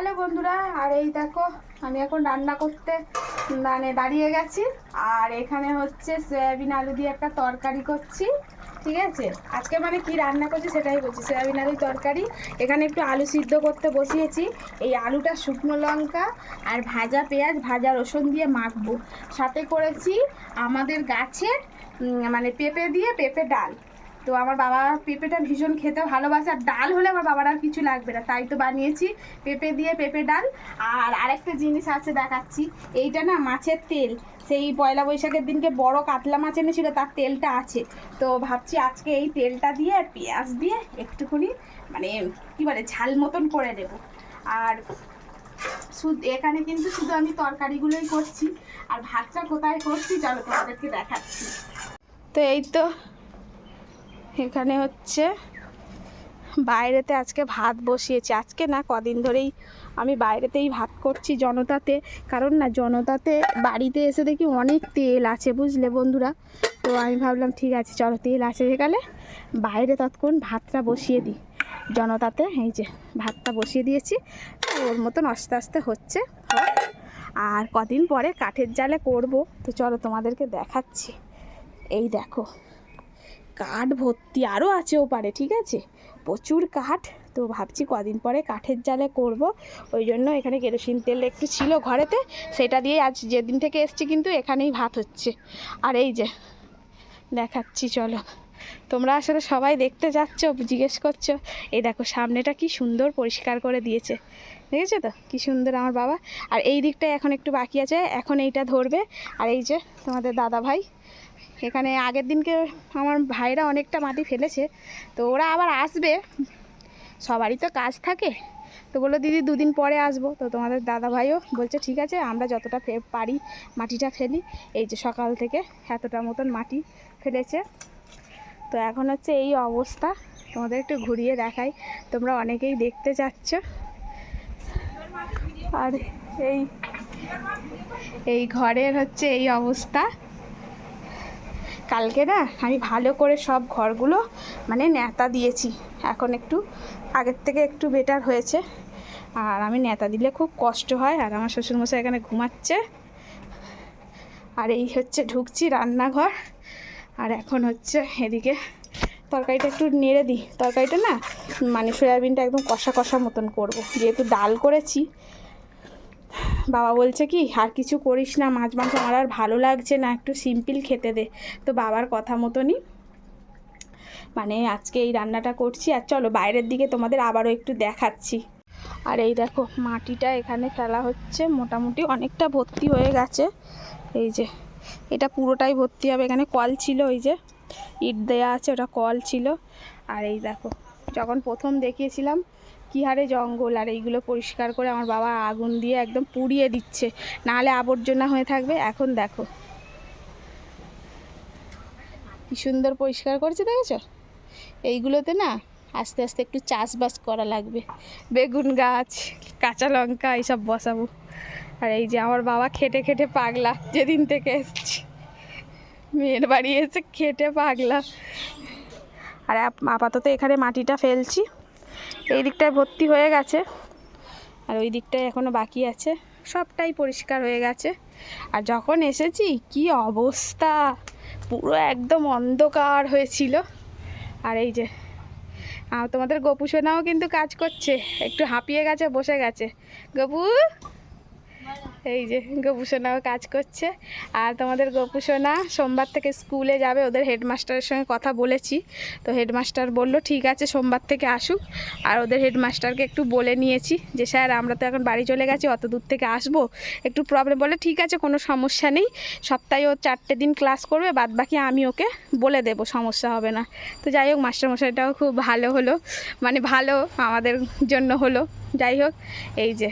Hello বন্ধুরা, আর এই দেখো আমি এখন রান্না করতে দাঁড়িয়ে গেছি। আর এখানে হচ্ছে সয়াবিন আলু দিয়ে একটা তরকারি করছি। ঠিক আছে, আজকে কি রান্না করছি সেটাই বলছি। সয়াবিন আলুর তরকারি। এখানে একটু আলু সিদ্ধ করতে বসিয়েছি। এই আলুটা শুকনো লঙ্কা আর ভাজা পেঁয়াজ ভাজা রসুন দিয়ে মাখবো। সাথে করেছি আমাদের গাছের পেঁপে দিয়ে পেঁপে ডাল। তো আমার বাবা পেঁপেটা ভীষণ খেতে ভালোবাসে, আর ডাল হলে আমার বাবার আর কিছু লাগবে না, তাই তো বানিয়েছি পেঁপে দিয়ে পেঁপে ডাল। আর আরেকটা জিনিস আছে দেখাচ্ছি, এইটা না মাছের তেল, সেই পয়লা বৈশাখের দিনকে বড় কাতলা মাছ এনেছিল, তার তেলটা আছে। তো ভাবছি আজকে এই তেলটা দিয়ে পেঁয়াজ দিয়ে একটুখানি কী বলে ঝাল মতন করে দেব। আর এখানে কিন্তু শুধু আমি তরকারিগুলোই করছি, আর ভাতটা কোথায় করছি চলো তোমাদেরকে দেখাচ্ছি। তো এই তো এখানে হচ্ছে বাইরেতে আজকে ভাত বসিয়েছি। আজকে না, কদিন ধরেই আমি বাইরেতেই ভাত করছি জনতাতে। কারণ না, জনতাতে বাড়িতে এসে দেখি অনেক তেল আছে, বুঝলে বন্ধুরা। তো আমি ভাবলাম ঠিক আছে চলো, তেল আছে সেকালে বাইরে তৎক্ষণ ভাতটা বসিয়ে দিই জনতাতে। এই যে ভাতটা বসিয়ে দিয়েছি, ওর মতন আস্তে আস্তে হচ্ছে। আর কদিন পরে কাঠের জালে করব, তো চলো তোমাদেরকে দেখাচ্ছি। এই দেখো কাঠ ভর্তি, আরও আছে ওপারে, ঠিক আছে, প্রচুর কাঠ। তো ভাবছি কদিন পরে কাঠের জালে করব, ওই জন্য এখানে কেরোসিন তেল একটু ছিল ঘরেতে, সেটা দিয়ে আজ যেদিন থেকে এসছি কিন্তু এখানেই ভাত হচ্ছে। আর এই যে দেখাচ্ছি চলো, তোমরা আসলে সবাই দেখতে যাচ্ছ, জিজ্ঞেস করছো। এই দেখো সামনেটা কি সুন্দর পরিষ্কার করে দিয়েছে, দেখেছো তো কি সুন্দর আমার বাবা। আর এই দিকটায় এখন একটু বাকি আছে, এখন এইটা ধরবে। আর এই যে তোমাদের দাদা ভাই এখানে আগের দিনকে আমার ভাইরা অনেকটা মাটি ফেলেছে, তো ওরা আবার আসবে, সবারই তো কাজ থাকে। তো বললো দিদি দুদিন পরে আসবো। তো তোমাদের দাদা ভাইও বলছে ঠিক আছে, আমরা যতটা পারি মাটিটা ফেলি। এই যে সকাল থেকে এতটা মতন মাটি ফেলেছে। তো এখন হচ্ছে এই অবস্থা, তোমাদের একটু ঘুরিয়ে দেখাই, তোমরা অনেকেই দেখতে চাচ্ছ। আর এই ঘরের হচ্ছে এই অবস্থা। কালকে না আমি ভালো করে সব ঘরগুলো ন্যাতা দিয়েছি, এখন একটু আগের থেকে একটু বেটার হয়েছে। আর আমি ন্যাতা দিলে খুব কষ্ট হয়। আর আমার শ্বশুরমশাই এখানে ঘুমাচ্ছে। আর এই হচ্ছে ঢুকছি রান্নাঘর। আর এখন হচ্ছে এদিকে তরকারিটা একটু নেড়ে দিই। তরকারিটা না সয়াবিনটা একদম কষা কষা মতন করব, যেহেতু ডাল করেছি। বাবা বলছে কি আর কিছু করিস না, মাছ মাংস আমার আর ভালো লাগছে না, একটু সিম্পল খেতে দে। তো বাবার কথা মতনই আজকে এই রান্নাটা করছি। আর চলো বাইরের দিকে তোমাদের আবারও একটু দেখাচ্ছি। আর এই দেখো মাটিটা এখানে ফেলা হচ্ছে, মোটামুটি অনেকটা ভর্তি হয়ে গেছে। এই যে এটা পুরোটাই ভর্তি হবে, এখানে কল ছিল, ওই যে ইট দেয়া আছে, ওটা কল ছিল। আর এই দেখো যখন প্রথম দেখিয়েছিলাম কী হারে জঙ্গল, আর এইগুলো পরিষ্কার করে আমার বাবা আগুন দিয়ে একদম পুড়িয়ে দিচ্ছে, নাহলে আবর্জনা হয়ে থাকবে। এখন দেখো কি সুন্দর পরিষ্কার করছে, দেখেছো। এইগুলোতে না আস্তে আস্তে একটু চাষবাস করা লাগবে, বেগুন গাছ, কাঁচা লঙ্কা এইসব বসাবো। আর এই যে আমার বাবা খেটে খেটে পাগলা, যেদিন থেকে এসছি মেয়ের বাড়ি এসে খেটে পাগলা। আর আপাতত এখানে মাটিটা ফেলছি, এই দিকটায় ভর্তি হয়ে গেছে, আর ওই দিকটায় এখনও বাকি আছে, সবটাই পরিষ্কার হয়ে গেছে। আর যখন এসেছি কি অবস্থা, পুরো একদম অন্ধকার হয়েছিল। আর এই যে তোমাদের গপু সোনাও কিন্তু কাজ করছে, একটু হাঁপিয়ে গেছে, বসে গেছে গপু। এই যে গপু সোনাও কাজ করছে। আর তোমাদের গপু সোনা সোমবার থেকে স্কুলে যাবে, ওদের হেডমাস্টারের সঙ্গে কথা বলেছি। তো হেডমাস্টার বলল ঠিক আছে সোমবার থেকে আসুক। আর ওদের হেডমাস্টারকে একটু বলে নিয়েছি যে স্যার আমরা তো এখন বাড়ি চলে গেছি, অত দূর থেকে আসবো, একটু প্রবলেম। বলে ঠিক আছে কোনো সমস্যা নেই, সপ্তাহে ও 4টে দিন ক্লাস করবে, বাদ বাকি আমি ওকে বলে দেব, সমস্যা হবে না। তো যাই হোক মাস্টারমশাইটাও খুব ভালো হলো, ভালো আমাদের জন্য হলো। যাই হোক এই যে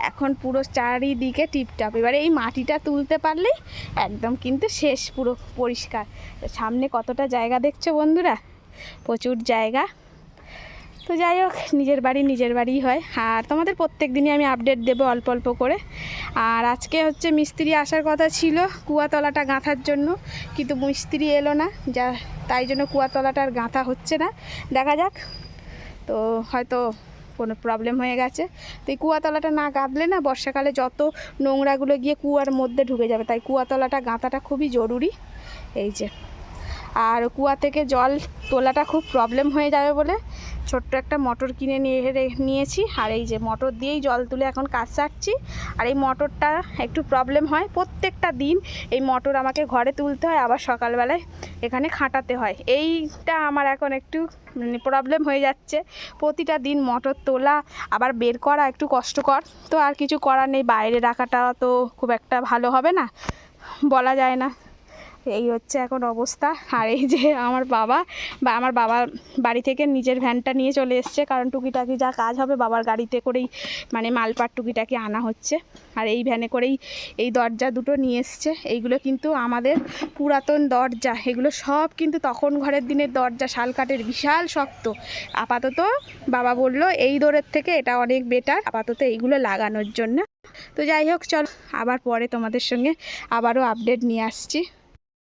এখন পুরো চারিদিকে টিপটাপ। এবারে এই মাটিটা তুলতে পারলেই একদম কিন্তু শেষ, পুরো পরিষ্কার। সামনে কতটা জায়গা দেখছো বন্ধুরা, প্রচুর জায়গা। তো যাই হোক নিজের বাড়িই হয়। আর তোমাদের প্রত্যেক দিনই আমি আপডেট দেবো অল্প অল্প করে। আর আজকে হচ্ছে মিস্ত্রি আসার কথা ছিল কুয়াতলাটা গাঁথার জন্য, কিন্তু মিস্ত্রি এলো না, তাই জন্য কুয়াতলাটা আর গাঁথা হচ্ছে না। দেখা যাক, তো হয়তো কোনো প্রবলেম হয়ে গেছে। তো এই কুয়াতলাটা না গাঁথলে না বর্ষাকালে যত নোংরাগুলো গিয়ে কুয়ার মধ্যে ঢুকে যাবে, তাই কুয়াতলাটা গাঁথাটা খুবই জরুরি। এই যে, আর কুয়া থেকে জল তোলাটা খুব প্রবলেম হয়ে যাবে বলে ছোট্ট একটা মোটর কিনে নিয়েছি। আর এই যে মোটর দিয়েই জল তুলে এখন কাজ সারছি। আর এই মোটরটা একটু প্রবলেম হয়, প্রত্যেকটা দিন এই মোটর আমাকে ঘরে তুলতে হয়, আবার সকালবেলায় এখানে খাটাতে হয়। এইটা আমার এখন একটু প্রবলেম হয়ে যাচ্ছে, প্রতিটা দিন মোটর তোলা আবার বের করা একটু কষ্টকর। তো আর কিছু করার নেই, বাইরে রাখাটা তো খুব একটা ভালো হবে না, বলা যায় না। এই হচ্ছে এখন অবস্থা। আর এই যে আমার বাবা বাড়ি থেকে নিজের ভ্যানটা নিয়ে চলে এসছে, কারণ টুকিটাকি যা কাজ হবে বাবার গাড়িতে করেই মানে মালপাট টুকিটাকি আনা হচ্ছে। আর এই ভ্যানে করেই এই দরজা দুটো নিয়ে এসছে। এইগুলো কিন্তু আমাদের পুরাতন দরজা, এগুলো সব কিন্তু তখন ঘরের দিনের দরজা, শালকাঠের, বিশাল শক্ত। আপাতত বাবা বলল এই দরের থেকে এটা অনেক বেটার, আপাতত এইগুলো লাগানোর জন্য। তো যাই হোক, চল আবার পরে তোমাদের সঙ্গে আবারও আপডেট নিয়ে আসছি।